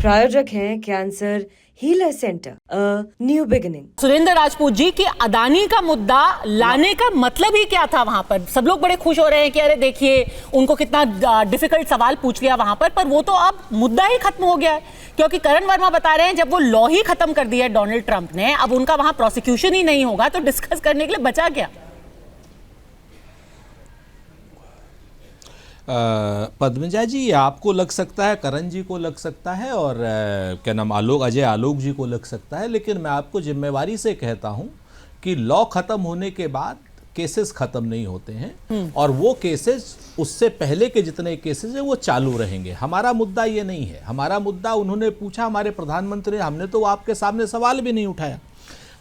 प्रायोजक हैं cancer healer centre, new beginning. Surendra Rajput ji की अदानी का मुद्दा लाने का मतलब ही क्या था वहां पर? सब लोग बड़े खुश हो रहे हैं कि अरे देखिए उनको कितना डिफिकल्ट सवाल पूछ लिया वहां पर वो तो अब मुद्दा ही खत्म हो गया है, क्योंकि करण वर्मा बता रहे हैं जब वो लॉ ही खत्म कर दिया है डोनाल्ड ट्रंप ने, अब उनका वहां प्रोसिक्यूशन ही नहीं होगा तो डिस्कस करने के लिए बचा क्या? पद्मजा जी, आपको लग सकता है, करण जी को लग सकता है और क्या नाम अजय आलोक जी को लग सकता है, लेकिन मैं आपको जिम्मेवारी से कहता हूं कि लॉ खत्म होने के बाद केसेस खत्म नहीं होते हैं और वो केसेस उससे पहले के जितने केसेस हैं वो चालू रहेंगे। हमारा मुद्दा ये नहीं है। हमारा मुद्दा उन्होंने पूछा, हमारे प्रधानमंत्री, हमने तो आपके सामने सवाल भी नहीं उठाया।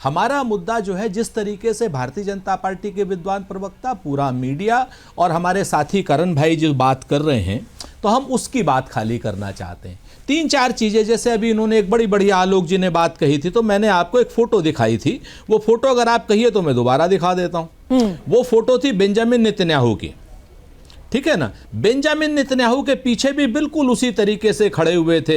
हमारा मुद्दा जो है, जिस तरीके से भारतीय जनता पार्टी के विद्वान प्रवक्ता, पूरा मीडिया और हमारे साथी करण भाई जो बात कर रहे हैं, तो हम उसकी बात खाली करना चाहते हैं। 3-4 चीज़ें, जैसे अभी इन्होंने एक बड़ी बढ़िया आलोक जी ने बात कही थी, तो मैंने आपको एक फोटो दिखाई थी। वो फोटो अगर आप कहिए तो मैं दोबारा दिखा देता हूँ। वो फोटो थी बेंजामिन नेतन्याहू की, ठीक है ना। बेंजामिन नेतन्याहू के पीछे भी बिल्कुल उसी तरीके से खड़े हुए थे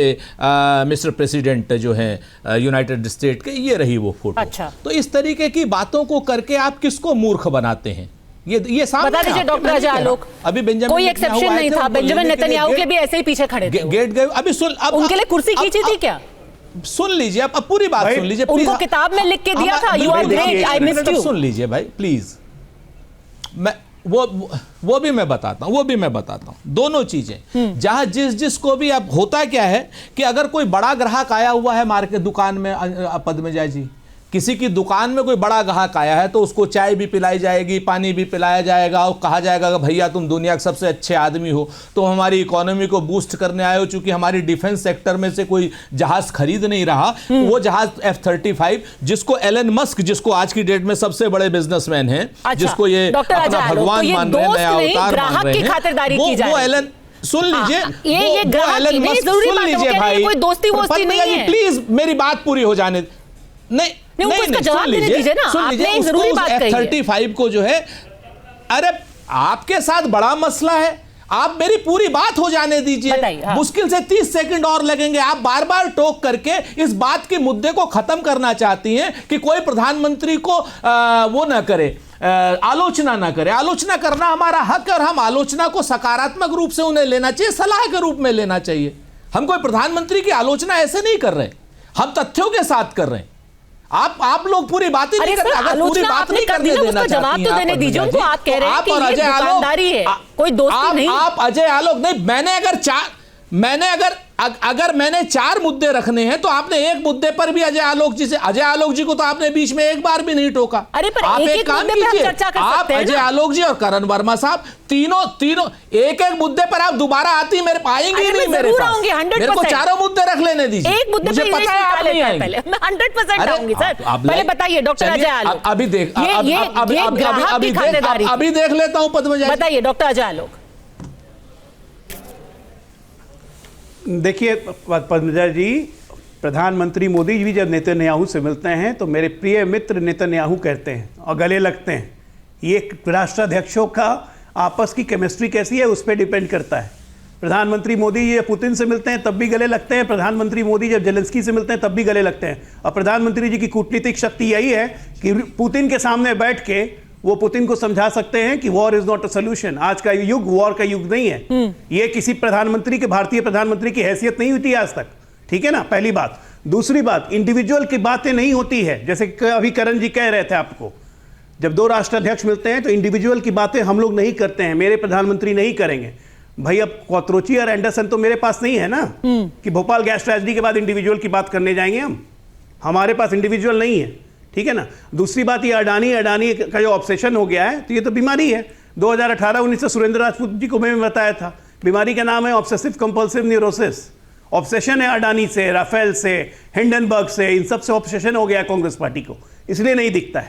मिस्टर प्रेसिडेंट जो हैं यूनाइटेड स्टेट के। ये रही वो फोटो। अच्छा। तो इस तरीके की बातों को करके आप किसको मूर्ख बनाते हैं? ये सामने बता दीजिए डॉक्टर अजय आलोक, अभी बेंजामिन कोई एक्सेप्शन नहीं था, बेंजामिन नेतन्याहू के भी ऐसे ही पीछे खड़े थे। गेट गए, अभी सुन, अब उनके लिए कुर्सी खींची थी क्या? सुन लीजिए, अब पूरी बात सुन लीजिए। उनको किताब में लिख के दिया था, you are great, I missed you. सुन लीजिए भाई प्लीज, मैं वो भी मैं बताता हूं, दोनों चीजें। जहां जिसको भी, अब होता क्या है कि अगर कोई बड़ा ग्राहक आया हुआ है मार्केट दुकान में, पद्मजा जी, किसी की दुकान में कोई बड़ा ग्राहक आया है तो उसको चाय भी पिलाई जाएगी, पानी भी पिलाया जाएगा और कहा जाएगा कि भैया तुम दुनिया के सबसे अच्छे आदमी हो, तो हमारी इकोनॉमी को बूस्ट करने आए हो। चूंकि हमारी डिफेंस सेक्टर में से कोई जहाज खरीद नहीं रहा, वो जहाज F-35 जिसको एलन मस्क, जिसको आज की डेट में सबसे बड़े बिजनेसमैन हैं, जिसको ये अपना भगवान मान रहे हैं, नया अवतार मान रहे हैं, वो एलन, सुन लीजिए, ये एलन मस्क, सुन लीजिए भाई, कोई दोस्ती वोस्ती नहीं है। प्लीज मेरी बात पूरी हो जाने, नहीं, सुन लीजिए, F-35 को जो है, अरे आपके साथ बड़ा मसला है, आप मेरी पूरी बात हो जाने दीजिए। मुश्किल से 30 सेकंड और लगेंगे। आप बार बार टोक करके इस बात के मुद्दे को खत्म करना चाहती हैं कि कोई प्रधानमंत्री को वो ना करे, आलोचना ना करे। आलोचना करना हमारा हक है और हम आलोचना को सकारात्मक रूप से उन्हें लेना चाहिए, सलाह के रूप में लेना चाहिए। हम कोई प्रधानमंत्री की आलोचना ऐसे नहीं कर रहे, हम तथ्यों के साथ कर रहे हैं। आप लोग पूरी बात ही नहीं करते। अगर पूरी बात नहीं करने देना चाहती हैं, जवाब तो देने दीजिए उनको। आप कह रहे हैं कि ये दुकानदारी है, कोई दोस्ती नहीं। आप अजय आलोक नहीं, अगर मैंने 4 मुद्दे रखने हैं तो आपने एक मुद्दे पर भी अजय आलोक जी को तो आपने बीच में एक बार भी नहीं टोका। अरे पर आप एक काम कीजिए, आप अजय आलोक जी और करण वर्मा साहब तीनों एक मुद्दे पर आप दोबारा आती, मेरे आएंगे ही नहीं मेरे पास। मेरे को 4 मुद्दे रख लेने दीजिए, एक मुद्दे मुझे पता है आप नहीं आएंगे। मैं 100% आऊंगी सर। पहले बताइए डॉक्टर अजय आलोक, अभी देख लेता हूं पद्मजा। बताइए डॉक्टर अजय आलोक। देखिए पद्मजा जी, प्रधानमंत्री मोदी जी जब नेतन्याहू से मिलते हैं तो मेरे प्रिय मित्र नेतन्याहू कहते हैं और गले लगते हैं। ये राष्ट्राध्यक्षों का आपस की केमिस्ट्री कैसी है उस पर डिपेंड करता है। प्रधानमंत्री मोदी जी जब पुतिन से मिलते हैं तब भी गले लगते हैं, प्रधानमंत्री मोदी जब जेलेंस्की से मिलते हैं तब भी गले लगते हैं। और प्रधानमंत्री जी की कूटनीतिक शक्ति यही है कि पुतिन के सामने बैठ के वो पुतिन को समझा सकते हैं कि war is not a solution. आज का युग वॉर का युग नहीं है। ये किसी प्रधानमंत्री के, भारतीय प्रधानमंत्री की हैसियत नहीं हुई थी आज तक, ठीक है ना, पहली बात। दूसरी बात, इंडिविजुअल की बातें नहीं होती है। जैसे अभी करण जी कह रहे थे आपको, जब 2 राष्ट्राध्यक्ष मिलते हैं तो इंडिविजुअल की बातें हम लोग नहीं करते हैं, मेरे प्रधानमंत्री नहीं करेंगे। भाई अब क्वात्रोची और एंडरसन तो मेरे पास नहीं है ना कि भोपाल गैस ट्रेजेडी के बाद इंडिविजुअल की बात करने जाएंगे हम। हमारे पास इंडिविजुअल नहीं है, ठीक है ना। दूसरी बात, ये अडानी का जो ऑब्सेशन हो गया है तो ये तो बीमारी है। 2018-19 से सुरेंद्र राजपूत जी को मैंने बताया था, बीमारी का नाम है ऑब्सेसिव कंपल्सिव न्यूरोसिस। ऑब्सेशन है अडानी से, राफेल से, हिंडनबर्ग से, इन सब से ऑब्सेशन हो गया कांग्रेस पार्टी को, इसलिए नहीं दिखता है।